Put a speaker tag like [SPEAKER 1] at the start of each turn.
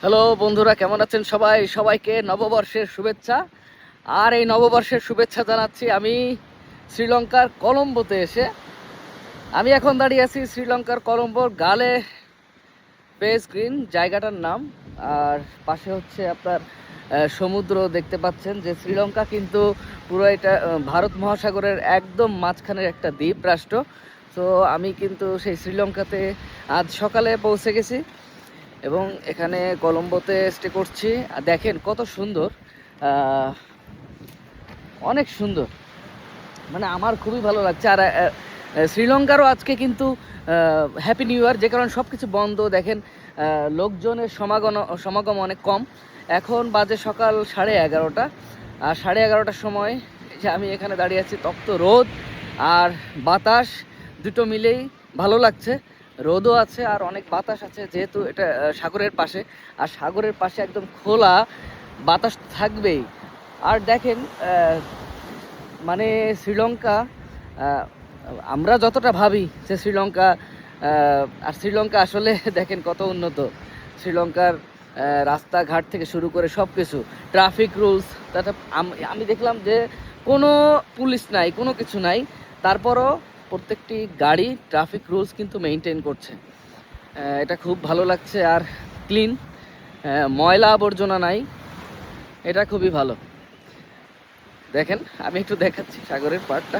[SPEAKER 1] Hello বন্ধুরা, কেমন আছেন সবাই? সবাইকে নববর্ষের শুভেচ্ছা। আর এই নববর্ষের শুভেচ্ছা জানাচ্ছি আমি শ্রীলঙ্কার কলম্বোতে এসে। আমি এখন দাঁড়িয়ে আছি শ্রীলঙ্কার কলম্বোর গালে বেস গ্রিন জায়গাটার নাম। আর পাশে হচ্ছে আপনার সমুদ্র দেখতে পাচ্ছেন। যে শ্রীলঙ্কা কিন্তু পুরো এটা ভারত মহাসাগরের একদম মাঝখানের একটা দ্বীপ রাষ্ট্র। তো আমি কিন্তু সেই শ্রীলঙ্কাতে আজ সকালে পৌঁছে গেছি এবং এখানে কলম্বোতে স্টে করছি। আর দেখেন কত সুন্দর, অনেক সুন্দর, মানে আমার খুবই ভালো লাগছে। আর শ্রীলঙ্কারও আজকে কিন্তু হ্যাপি নিউ ইয়ার, যে কারণে সব কিছু বন্ধ। দেখেন লোকজনের সমাগম অনেক কম। এখন বাজে সকাল 11:30। আর 11:30টার সময় যে আমি এখানে দাঁড়িয়ে আছি, তপ্ত রোদ আর বাতাস দুটো মিলেই ভালো লাগছে। রোদও আছে আর অনেক বাতাস আছে, যেহেতু এটা সাগরের পাশে। আর সাগরের পাশে একদম খোলা বাতাস থাকবেই। আর দেখেন মানে শ্রীলঙ্কা, আমরা যতটা ভাবি যে শ্রীলঙ্কা, আর শ্রীলঙ্কা আসলে দেখেন কত উন্নত। শ্রীলঙ্কার রাস্তাঘাট থেকে শুরু করে সব কিছু, ট্রাফিক রুলস, তাতে আমি দেখলাম যে কোনো পুলিশ নাই, কোনো কিছু নাই, তারপরও প্রত্যেকটি গাড়ি ট্রাফিক রুলস কিন্তু মেনটেন করছে। এটা খুব ভালো লাগছে। আর ক্লিন, ময়লা আবর্জনা নাই, এটা খুবই ভালো। দেখেন আমি একটু দেখাচ্ছি সাগরের পাড়টা।